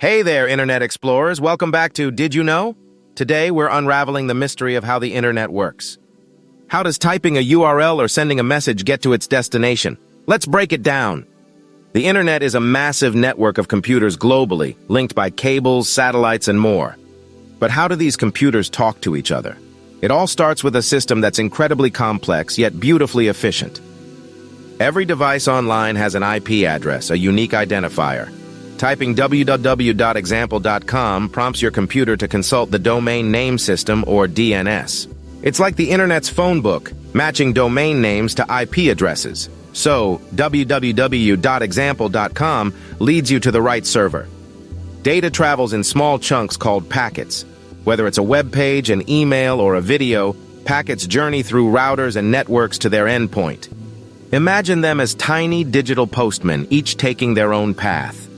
Hey there, Internet Explorers. Welcome back to Did You Know? Today, we're unraveling the mystery of how the Internet works. How does typing a URL or sending a message get to its destination? Let's break it down. The Internet is a massive network of computers globally, linked by cables, satellites, and more. But how do these computers talk to each other? It all starts with a system that's incredibly complex, yet beautifully efficient. Every device online has an IP address, a unique identifier. Typing www.example.com prompts your computer to consult the Domain Name System, or DNS. It's like the Internet's phone book, matching domain names to IP addresses. So, www.example.com leads you to the right server. Data travels in small chunks called packets. Whether it's a web page, an email, or a video, packets journey through routers and networks to their endpoint. Imagine them as tiny digital postmen, each taking their own path.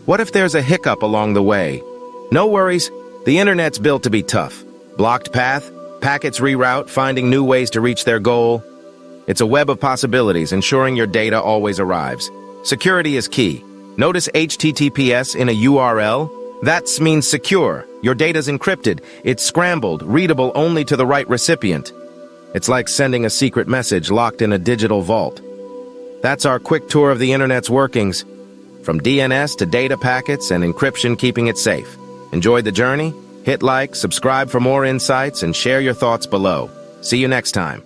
What if there's a hiccup along the way? No worries, the Internet's built to be tough. Blocked path, packets reroute, finding new ways to reach their goal. It's a web of possibilities, ensuring your data always arrives. Security is key. Notice HTTPS in a URL? That means secure. Your data's encrypted. It's scrambled, readable only to the right recipient. It's like sending a secret message locked in a digital vault. That's our quick tour of the Internet's workings. From DNS to data packets and encryption, keeping it safe. Enjoyed the journey? Hit like, subscribe for more insights, and share your thoughts below. See you next time.